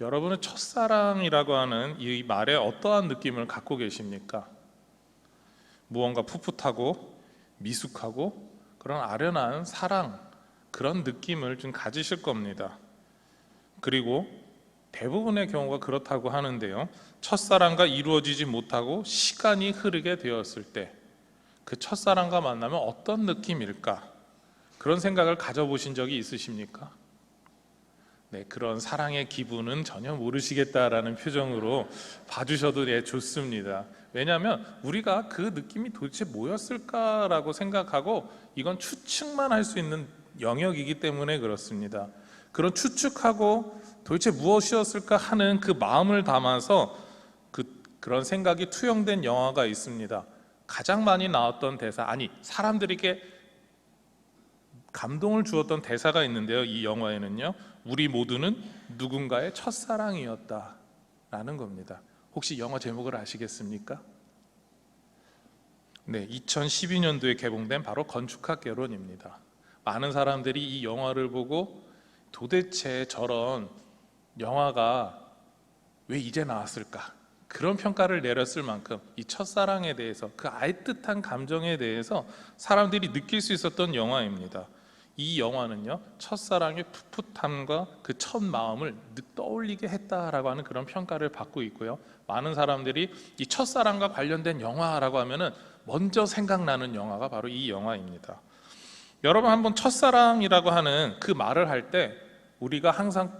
여러분은 첫사랑이라고 하는 이 말에 어떠한 느낌을 갖고 계십니까? 무언가 풋풋하고 미숙하고 그런 아련한 사랑, 그런 느낌을 좀 가지실 겁니다. 그리고 대부분의 경우가 그렇다고 하는데요, 첫사랑과 이루어지지 못하고 시간이 흐르게 되었을 때 그 첫사랑과 만나면 어떤 느낌일까? 그런 생각을 가져보신 적이 있으십니까? 네, 그런 사랑의 기분은 전혀 모르시겠다라는 표정으로 봐주셔도 좋습니다. 왜냐하면 우리가 그 느낌이 도대체 뭐였을까라고 생각하고 이건 추측만 할 수 있는 영역이기 때문에 그렇습니다. 그런 추측하고 도대체 무엇이었을까 하는 그 마음을 담아서 그런 생각이 투영된 영화가 있습니다. 가장 많이 나왔던 대사, 아니 사람들에게 감동을 주었던 대사가 있는데요, 이 영화에는요, 우리 모두는 누군가의 첫사랑이었다 라는 겁니다. 혹시 영화 제목을 아시겠습니까? 네, 2012년도에 개봉된 바로 건축학 개론입니다. 많은 사람들이 이 영화를 보고 도대체 저런 영화가 왜 이제 나왔을까? 그런 평가를 내렸을 만큼 이 첫사랑에 대해서, 그 알듯한 감정에 대해서 사람들이 느낄 수 있었던 영화입니다. 이 영화는요, 첫사랑의 풋풋함과 그 첫 마음을 떠올리게 했다라고 하는 그런 평가를 받고 있고요, 많은 사람들이 이 첫사랑과 관련된 영화라고 하면은 먼저 생각나는 영화가 바로 이 영화입니다. 여러분, 한번 첫사랑이라고 하는 그 말을 할 때 우리가 항상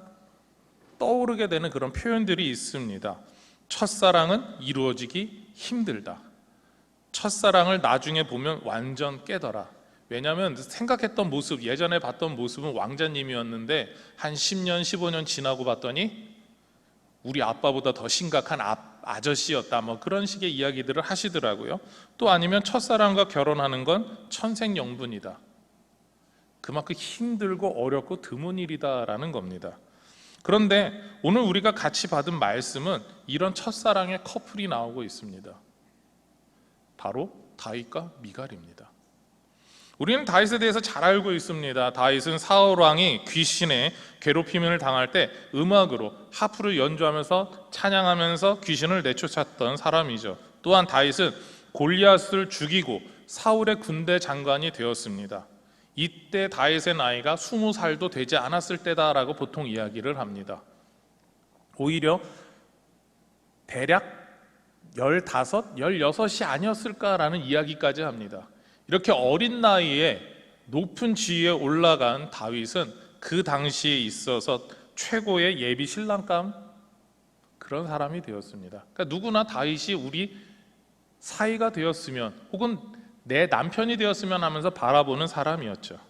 떠오르게 되는 그런 표현들이 있습니다. 첫사랑은 이루어지기 힘들다. 첫사랑을 나중에 보면 완전 깨더라. 왜냐하면 생각했던 모습, 예전에 봤던 모습은 왕자님이었는데 한 10년, 15년 지나고 봤더니 우리 아빠보다 더 심각한 아저씨였다, 뭐 그런 식의 이야기들을 하시더라고요. 또 아니면 첫사랑과 결혼하는 건 천생연분이다. 그만큼 힘들고 어렵고 드문 일이다라는 겁니다. 그런데 오늘 우리가 같이 받은 말씀은 이런 첫사랑의 커플이 나오고 있습니다. 바로 다윗과 미갈입니다. 우리는 다윗에 대해서 잘 알고 있습니다. 다윗은 사울 왕이 귀신의 괴롭힘을 당할 때 음악으로 하프를 연주하면서 찬양하면서 귀신을 내쫓았던 사람이죠. 또한 다윗은 골리앗을 죽이고 사울의 군대 장관이 되었습니다. 이때 다윗의 나이가 20살도 되지 않았을 때다라고 보통 이야기를 합니다. 오히려 대략 15, 16이 아니었을까라는 이야기까지 합니다. 이렇게 어린 나이에 높은 지위에 올라간 다윗은 그 당시에 있어서 최고의 예비 신랑감, 그런 사람이 되었습니다. 그러니까 누구나 다윗이 우리 사이가 되었으면, 혹은 내 남편이 되었으면 하면서 바라보는 사람이었죠.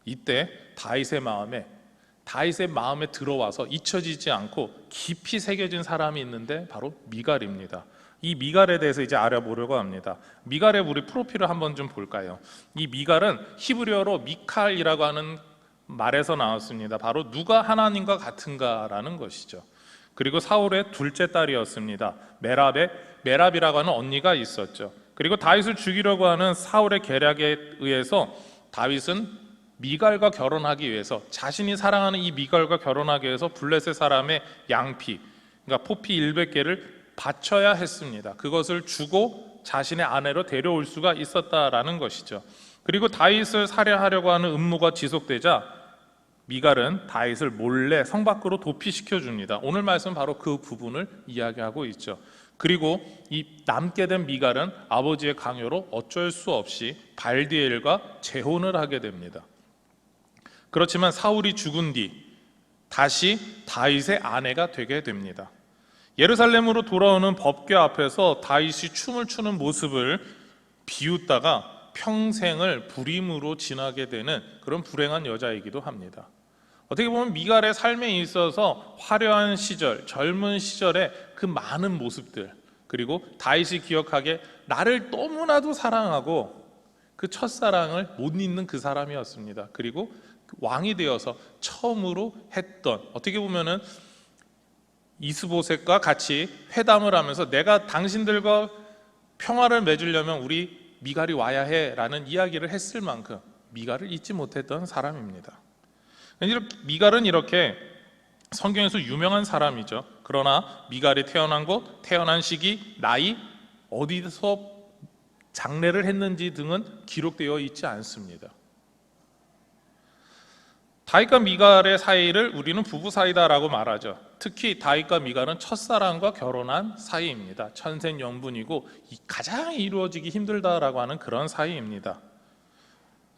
이때 다윗의 마음에 들어와서 잊혀지지 않고 깊이 새겨진 사람이 있는데 바로 미갈입니다. 이 미갈에 대해서 이제 알아보려고 합니다. 미갈의 우리 프로필을 한번 좀 볼까요? 이 미갈은 히브리어로 미칼이라고 하는 말에서 나왔습니다. 바로 누가 하나님과 같은가라는 것이죠. 그리고 사울의 둘째 딸이었습니다. 메랍이라고 하는 언니가 있었죠. 그리고 다윗을 죽이려고 하는 사울의 계략에 의해서 다윗은 미갈과 결혼하기 위해서, 자신이 사랑하는 이 미갈과 블레셋 위해서 블레셋 사람의 양피, 그러니까 포피 100개를 바쳐야 했습니다. 그것을 주고 자신의 아내로 데려올 수가 있었다라는 것이죠. 그리고 다윗을 살해하려고 하는 음모가 지속되자 미갈은 다윗을 몰래 성 밖으로 도피시켜 줍니다. 오늘 말씀은 바로 그 부분을 이야기하고 있죠. 그리고 이 남게 된 미갈은 아버지의 강요로 어쩔 수 없이 발디엘과 재혼을 하게 됩니다. 그렇지만 사울이 죽은 뒤 다시 다윗의 아내가 되게 됩니다. 예루살렘으로 돌아오는 법궤 앞에서 다윗이 춤을 추는 모습을 비웃다가 평생을 불임으로 지나게 되는 그런 불행한 여자이기도 합니다. 어떻게 보면 미갈의 삶에 있어서 화려한 시절, 젊은 시절의 그 많은 모습들, 그리고 다윗이 기억하기에 나를 너무나도 사랑하고 그 첫사랑을 못 잊는 그 사람이었습니다. 그리고 왕이 되어서 처음으로 했던, 어떻게 보면은 이스보셋과 같이 회담을 하면서 내가 당신들과 평화를 맺으려면 우리 미갈이 와야 해라는 이야기를 했을 만큼 미갈을 잊지 못했던 사람입니다. 미갈은 이렇게 성경에서 유명한 사람이죠. 그러나 미갈이 태어난 곳, 태어난 시기, 나이, 어디서 장례를 했는지 등은 기록되어 있지 않습니다. 다윗과 미갈의 사이를 우리는 부부 사이다라고 말하죠. 특히 다윗과 미갈은 첫사랑과 결혼한 사이입니다. 천생연분이고 가장 이루어지기 힘들다라고 하는 그런 사이입니다.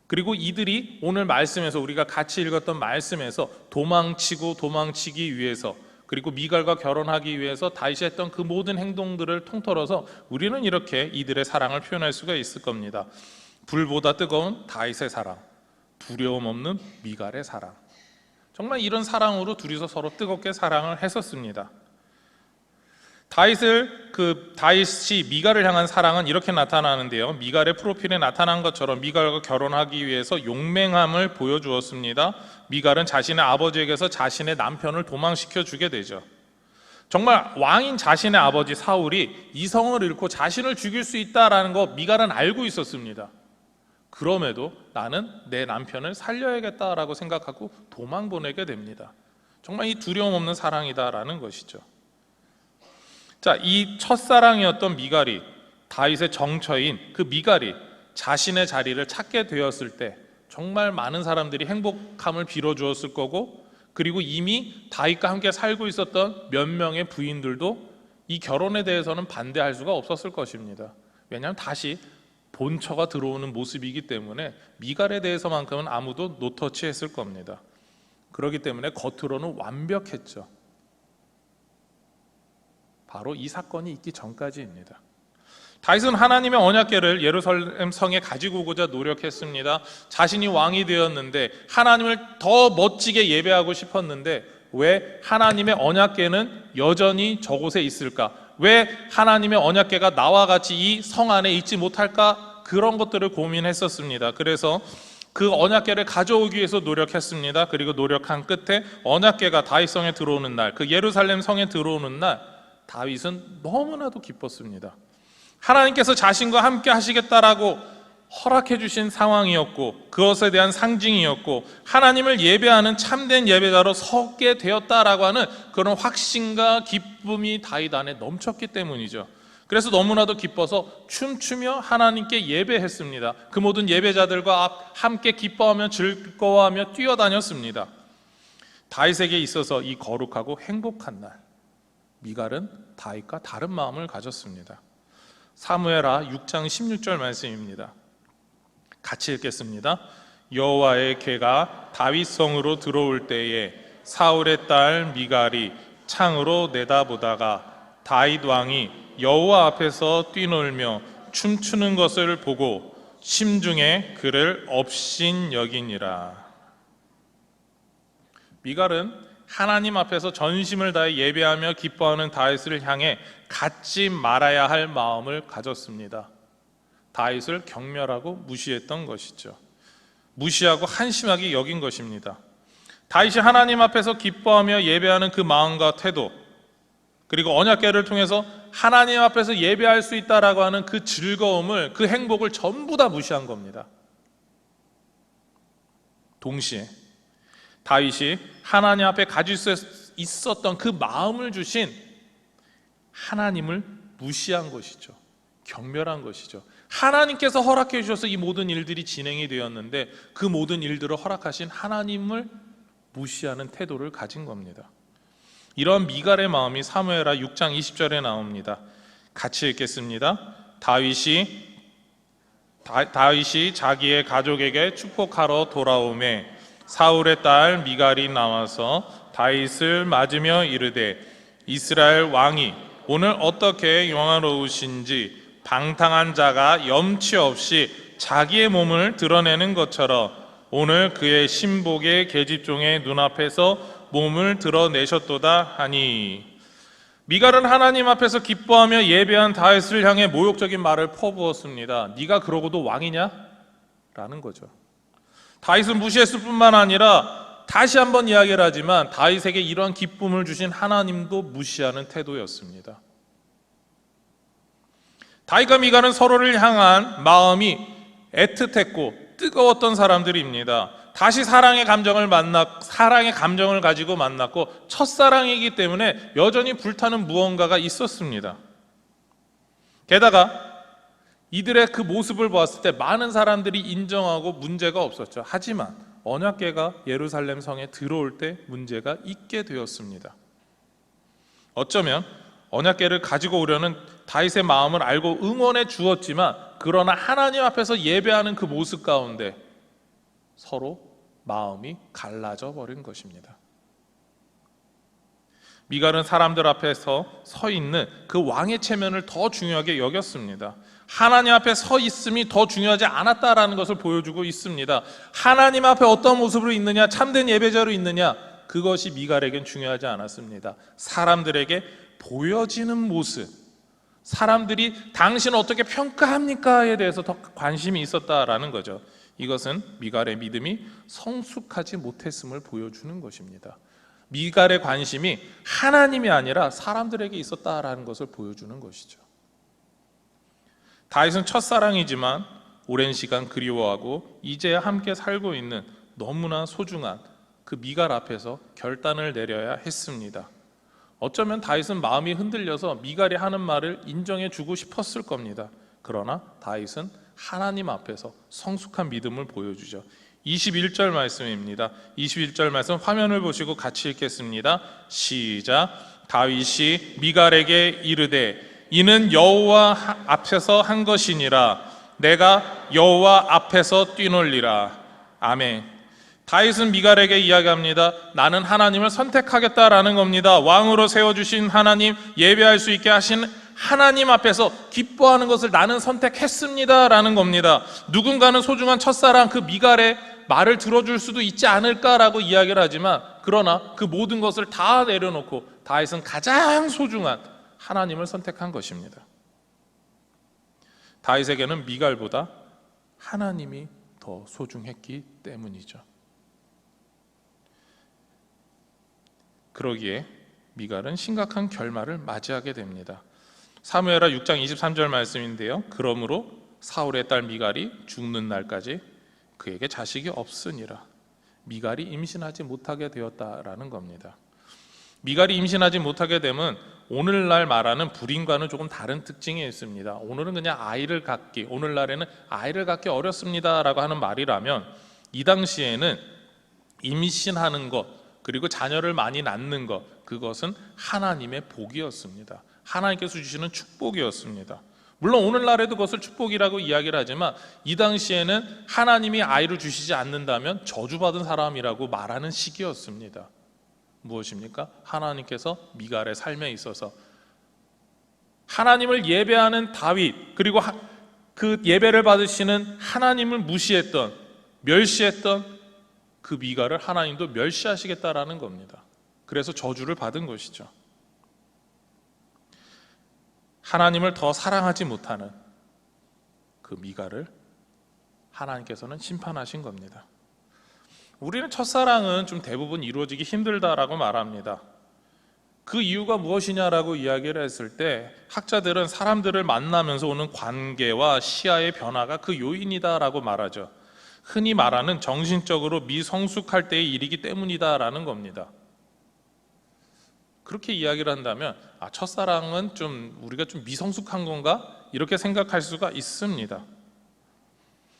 그리고 이들이 오늘 말씀에서 우리가 같이 읽었던 말씀에서 도망치기 위해서, 그리고 미갈과 결혼하기 위해서 다윗이 했던 그 모든 행동들을 통틀어서 우리는 이렇게 이들의 사랑을 표현할 수가 있을 겁니다. 불보다 뜨거운 다윗의 사랑, 두려움 없는 미갈의 사랑. 정말 이런 사랑으로 둘이서 서로 뜨겁게 사랑을 했었습니다. 다윗이 미갈을 향한 사랑은 이렇게 나타나는데요. 미갈의 프로필에 나타난 것처럼 미갈과 결혼하기 위해서 용맹함을 보여주었습니다. 미갈은 자신의 아버지에게서 자신의 남편을 도망시켜 주게 되죠. 정말 왕인 자신의 아버지 사울이 이성을 잃고 자신을 죽일 수 있다라는 거 미갈은 알고 있었습니다. 그럼에도 나는 내 남편을 살려야겠다라고 생각하고 도망 보내게 됩니다. 정말 이 두려움 없는 사랑이다라는 것이죠. 자, 이 첫사랑이었던 미갈이, 다윗의 정처인 그 미갈이 자신의 자리를 찾게 되었을 때 정말 많은 사람들이 행복함을 빌어주었을 거고, 그리고 이미 다윗과 함께 살고 있었던 몇 명의 부인들도 이 결혼에 대해서는 반대할 수가 없었을 것입니다. 왜냐하면 다시 본처가 들어오는 모습이기 때문에 미갈에 대해서만큼은 아무도 노터치했을 겁니다. 그렇기 때문에 겉으로는 완벽했죠. 바로 이 사건이 있기 전까지입니다. 다윗은 하나님의 언약궤를 예루살렘 성에 가지고 오고자 노력했습니다. 자신이 왕이 되었는데 하나님을 더 멋지게 예배하고 싶었는데 왜 하나님의 언약궤는 여전히 저곳에 있을까? 왜 하나님의 언약궤가 나와 같이 이 성 안에 있지 못할까? 그런 것들을 고민했었습니다. 그래서 그 언약궤를 가져오기 위해서 노력했습니다. 그리고 노력한 끝에 언약궤가 다윗성에 들어오는 날, 그 예루살렘 성에 들어오는 날, 다윗은 너무나도 기뻤습니다. 하나님께서 자신과 함께 하시겠다라고 허락해 주신 상황이었고, 그것에 대한 상징이었고, 하나님을 예배하는 참된 예배자로 서게 되었다라고 하는 그런 확신과 기쁨이 다윗 안에 넘쳤기 때문이죠. 그래서 너무나도 기뻐서 춤추며 하나님께 예배했습니다. 그 모든 예배자들과 함께 기뻐하며 즐거워하며 뛰어다녔습니다. 다윗에게 있어서 이 거룩하고 행복한 날, 미갈은 다윗과 다른 마음을 가졌습니다. 사무엘하 6장 16절 말씀입니다. 같이 읽겠습니다. 여호와의 궤가 다윗성으로 들어올 때에 사울의 딸 미갈이 창으로 내다보다가 다윗 왕이 여호와 앞에서 뛰놀며 춤추는 것을 보고 심중에 그를 업신 여기니라. 미갈은 하나님 앞에서 전심을 다해 예배하며 기뻐하는 다윗을 향해 갖지 말아야 할 마음을 가졌습니다. 다윗을 경멸하고 무시했던 것이죠. 무시하고 한심하게 여긴 것입니다. 다윗이 하나님 앞에서 기뻐하며 예배하는 그 마음과 태도, 그리고 언약궤를 통해서 하나님 앞에서 예배할 수 있다라고 하는 그 즐거움을, 그 행복을 전부 다 무시한 겁니다. 동시에 다윗이 하나님 앞에 가질 수 있었던 그 마음을 주신 하나님을 무시한 것이죠. 경멸한 것이죠. 하나님께서 허락해 주셔서 이 모든 일들이 진행이 되었는데 그 모든 일들을 허락하신 하나님을 무시하는 태도를 가진 겁니다. 이런 미갈의 마음이 사무엘하 6장 20절에 나옵니다. 같이 읽겠습니다. 다윗이 자기의 가족에게 축복하러 돌아오매 사울의 딸 미갈이 나와서 다윗을 맞으며 이르되 이스라엘 왕이 오늘 어떻게 영화로우신지 방탕한 자가 염치 없이 자기의 몸을 드러내는 것처럼 오늘 그의 신복의 계집종의 눈앞에서 몸을 드러내셨도다 하니. 미갈은 하나님 앞에서 기뻐하며 예배한 다윗을 향해 모욕적인 말을 퍼부었습니다. 네가 그러고도 왕이냐? 라는 거죠. 다윗은 무시했을 뿐만 아니라 다시 한번 이야기를 하지만 다윗에게 이러한 기쁨을 주신 하나님도 무시하는 태도였습니다. 다윗과 미갈은 서로를 향한 마음이 애틋했고 뜨거웠던 사람들입니다. 다시 사랑의 감정을 가지고 만났고 첫사랑이기 때문에 여전히 불타는 무언가가 있었습니다. 게다가 이들의 그 모습을 보았을 때 많은 사람들이 인정하고 문제가 없었죠. 하지만 언약궤가 예루살렘 성에 들어올 때 문제가 있게 되었습니다. 어쩌면 언약궤를 가지고 오려는 다윗의 마음을 알고 응원해 주었지만, 그러나 하나님 앞에서 예배하는 그 모습 가운데 서로 마음이 갈라져 버린 것입니다. 미갈은 사람들 앞에서 서 있는 그 왕의 체면을 더 중요하게 여겼습니다. 하나님 앞에 서 있음이 더 중요하지 않았다라는 것을 보여주고 있습니다. 하나님 앞에 어떤 모습으로 있느냐, 참된 예배자로 있느냐, 그것이 미갈에겐 중요하지 않았습니다. 사람들에게 보여지는 모습, 사람들이 당신을 어떻게 평가합니까에 대해서 더 관심이 있었다라는 거죠. 이것은 미갈의 믿음이 성숙하지 못했음을 보여주는 것입니다. 미갈의 관심이 하나님이 아니라 사람들에게 있었다라는 것을 보여주는 것이죠. 다윗은 첫사랑이지만 오랜 시간 그리워하고 이제야 함께 살고 있는 너무나 소중한 그 미갈 앞에서 결단을 내려야 했습니다. 어쩌면 다윗은 마음이 흔들려서 미갈이 하는 말을 인정해 주고 싶었을 겁니다. 그러나 다윗은 하나님 앞에서 성숙한 믿음을 보여주죠. 21절 말씀입니다. 21절 말씀 화면을 보시고 같이 읽겠습니다. 시작. 다윗이 미갈에게 이르되 이는 여호와 앞에서 한 것이니라. 내가 여호와 앞에서 뛰놀리라. 아멘. 다윗은 미갈에게 이야기합니다. 나는 하나님을 선택하겠다라는 겁니다. 왕으로 세워주신 하나님, 예배할 수 있게 하신 하나님 앞에서 기뻐하는 것을 나는 선택했습니다라는 겁니다. 누군가는 소중한 첫사랑 그 미갈의 말을 들어줄 수도 있지 않을까라고 이야기를 하지만, 그러나 그 모든 것을 다 내려놓고 다윗은 가장 소중한 하나님을 선택한 것입니다. 다윗에게는 미갈보다 하나님이 더 소중했기 때문이죠. 그러기에 미갈은 심각한 결말을 맞이하게 됩니다. 사무엘하 6장 23절 말씀인데요. 그러므로 사울의 딸 미갈이 죽는 날까지 그에게 자식이 없으니라. 미갈이 임신하지 못하게 되었다라는 겁니다. 미갈이 임신하지 못하게 되면 오늘날 말하는 불임과는 조금 다른 특징이 있습니다. 오늘은 그냥 오늘날에는 아이를 갖기 어렵습니다라고 하는 말이라면, 이 당시에는 임신하는 것 그리고 자녀를 많이 낳는 것, 그것은 하나님의 복이었습니다. 하나님께서 주시는 축복이었습니다. 물론 오늘날에도 그것을 축복이라고 이야기를 하지만, 이 당시에는 하나님이 아이를 주시지 않는다면 저주받은 사람이라고 말하는 시기였습니다. 무엇입니까? 하나님께서 미갈의 삶에 있어서 하나님을 예배하는 다윗, 그리고 그 예배를 받으시는 하나님을 무시했던, 멸시했던 그 미갈을 하나님도 멸시하시겠다라는 겁니다. 그래서 저주를 받은 것이죠. 하나님을 더 사랑하지 못하는 그 미갈을 하나님께서는 심판하신 겁니다. 우리는 첫사랑은 좀 대부분 이루어지기 힘들다라고 말합니다. 그 이유가 무엇이냐라고 이야기를 했을 때, 학자들은 사람들을 만나면서 오는 관계와 시야의 변화가 그 요인이다라고 말하죠. 흔히 말하는 정신적으로 미성숙할 때의 일이기 때문이다라는 겁니다. 그렇게 이야기를 한다면 첫사랑은 우리가 좀 미성숙한 건가? 이렇게 생각할 수가 있습니다.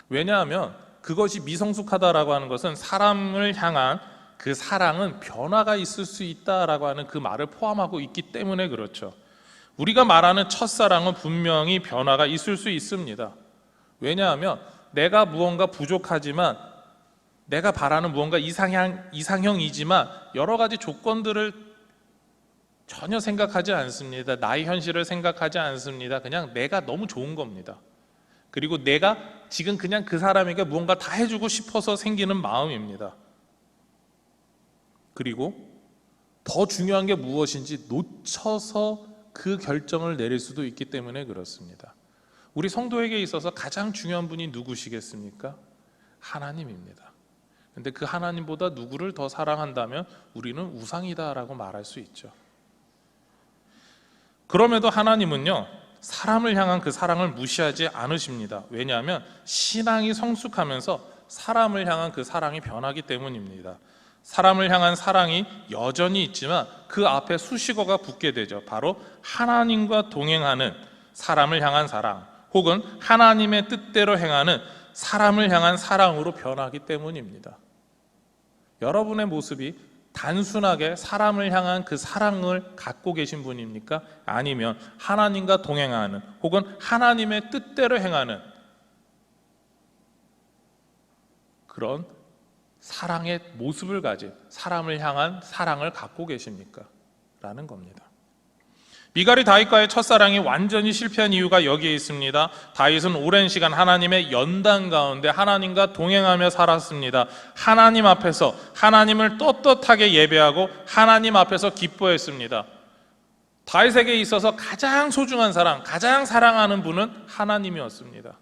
왜냐하면 그것이 미성숙하다라고 하는 것은 사람을 향한 그 사랑은 변화가 있을 수 있다라고 하는 그 말을 포함하고 있기 때문에 그렇죠. 우리가 말하는 첫사랑은 분명히 변화가 있을 수 있습니다. 왜냐하면 내가 무언가 부족하지만, 내가 바라는 무언가 이상형이지만 여러 가지 조건들을 전혀 생각하지 않습니다. 나의 현실을 생각하지 않습니다. 그냥 내가 너무 좋은 겁니다. 그리고 내가 지금 그냥 그 사람에게 무언가 다 해주고 싶어서 생기는 마음입니다. 그리고 더 중요한 게 무엇인지 놓쳐서 그 결정을 내릴 수도 있기 때문에 그렇습니다. 우리 성도에게 있어서 가장 중요한 분이 누구시겠습니까? 하나님입니다. 그런데 그 하나님보다 누구를 더 사랑한다면 우리는 우상이다라고 말할 수 있죠. 그럼에도 하나님은요, 사람을 향한 그 사랑을 무시하지 않으십니다. 왜냐하면 신앙이 성숙하면서 사람을 향한 그 사랑이 변하기 때문입니다. 사람을 향한 사랑이 여전히 있지만 그 앞에 수식어가 붙게 되죠. 바로 하나님과 동행하는 사람을 향한 사랑, 혹은 하나님의 뜻대로 행하는 사람을 향한 사랑으로 변하기 때문입니다. 여러분의 모습이 단순하게 사람을 향한 그 사랑을 갖고 계신 분입니까? 아니면 하나님과 동행하는 혹은 하나님의 뜻대로 행하는 그런 사랑의 모습을 가진 사람을 향한 사랑을 갖고 계십니까? 라는 겁니다. 미갈이 다윗과의 첫사랑이 완전히 실패한 이유가 여기에 있습니다. 다윗은 오랜 시간 하나님의 연단 가운데 하나님과 동행하며 살았습니다. 하나님 앞에서 하나님을 떳떳하게 예배하고 하나님 앞에서 기뻐했습니다. 다윗에게 있어서 가장 소중한 사랑, 가장 사랑하는 분은 하나님이었습니다.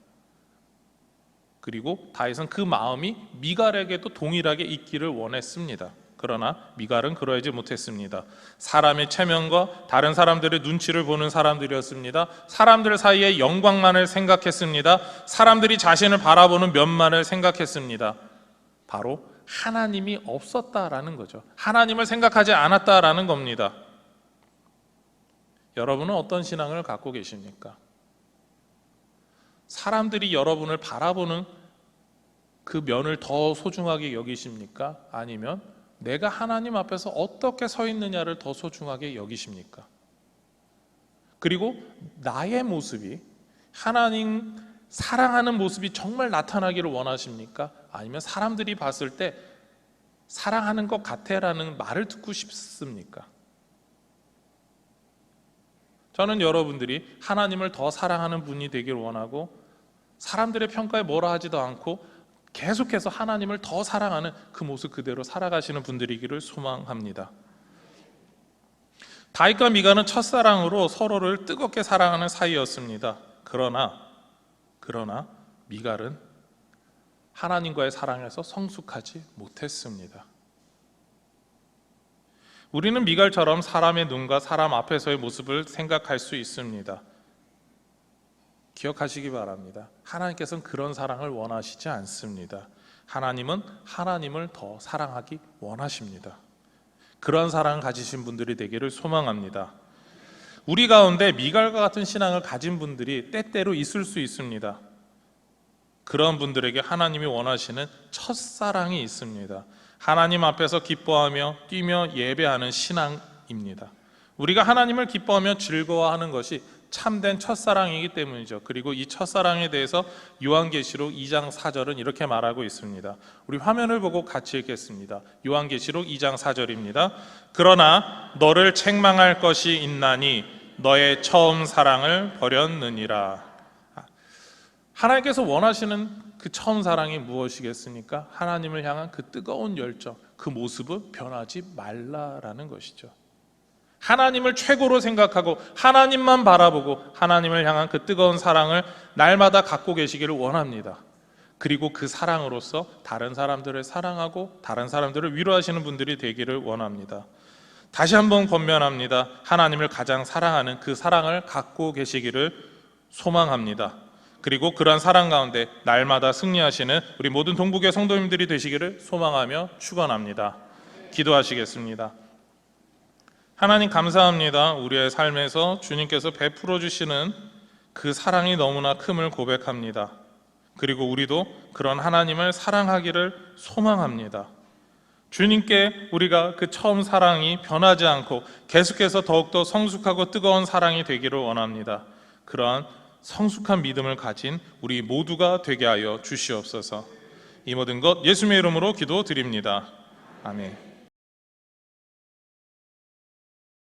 그리고 다윗은 그 마음이 미갈에게도 동일하게 있기를 원했습니다. 그러나 미갈은 그러하지 못했습니다. 사람의 체면과 다른 사람들의 눈치를 보는 사람들이었습니다. 사람들 사이의 영광만을 생각했습니다. 사람들이 자신을 바라보는 면만을 생각했습니다. 바로 하나님이 없었다라는 거죠. 하나님을 생각하지 않았다라는 겁니다. 여러분은 어떤 신앙을 갖고 계십니까? 사람들이 여러분을 바라보는 그 면을 더 소중하게 여기십니까? 아니면 내가 하나님 앞에서 어떻게 서 있느냐를 더 소중하게 여기십니까? 그리고 나의 모습이 하나님 사랑하는 모습이 정말 나타나기를 원하십니까? 아니면 사람들이 봤을 때 사랑하는 것 같아라는 말을 듣고 싶습니까? 저는 여러분들이 하나님을 더 사랑하는 분이 되길 원하고 사람들의 평가에 뭐라 하지도 않고 계속해서 하나님을 더 사랑하는 그 모습 그대로 살아가시는 분들이기를 소망합니다. 다윗과 미갈은 첫사랑으로 서로를 뜨겁게 사랑하는 사이였습니다. 그러나 미갈은 하나님과의 사랑에서 성숙하지 못했습니다. 우리는 미갈처럼 사람의 눈과 사람 앞에서의 모습을 생각할 수 있습니다. 기억하시기 바랍니다. 하나님께서는 그런 사랑을 원하시지 않습니다. 하나님은 하나님을 더 사랑하기 원하십니다. 그런 사랑을 가지신 분들이 되기를 소망합니다. 우리 가운데 미갈과 같은 신앙을 가진 분들이 때때로 있을 수 있습니다. 그런 분들에게 하나님이 원하시는 첫사랑이 있습니다. 하나님 앞에서 기뻐하며 뛰며 예배하는 신앙입니다. 우리가 하나님을 기뻐하며 즐거워하는 것이 참된 첫사랑이기 때문이죠. 그리고 이 첫사랑에 대해서 요한계시록 2장 4절은 이렇게 말하고 있습니다. 우리 화면을 보고 같이 읽겠습니다. 요한계시록 2장 4절입니다. 그러나 너를 책망할 것이 있나니 너의 처음 사랑을 버렸느니라. 하나님께서 원하시는 그 처음 사랑이 무엇이겠습니까? 하나님을 향한 그 뜨거운 열정, 그 모습을 변하지 말라라는 것이죠. 하나님을 최고로 생각하고 하나님만 바라보고 하나님을 향한 그 뜨거운 사랑을 날마다 갖고 계시기를 원합니다. 그리고 그 사랑으로서 다른 사람들을 사랑하고 다른 사람들을 위로하시는 분들이 되기를 원합니다. 다시 한번 권면합니다. 하나님을 가장 사랑하는 그 사랑을 갖고 계시기를 소망합니다. 그리고 그러한 사랑 가운데 날마다 승리하시는 우리 모든 동북의 성도님들이 되시기를 소망하며 축원합니다. 기도하시겠습니다. 하나님 감사합니다. 우리의 삶에서 주님께서 베풀어 주시는 그 사랑이 너무나 큼을 고백합니다. 그리고 우리도 그런 하나님을 사랑하기를 소망합니다. 주님께 우리가 그 처음 사랑이 변하지 않고 계속해서 더욱더 성숙하고 뜨거운 사랑이 되기를 원합니다. 그러한 성숙한 믿음을 가진 우리 모두가 되게 하여 주시옵소서. 이 모든 것 예수님의 이름으로 기도드립니다. 아멘.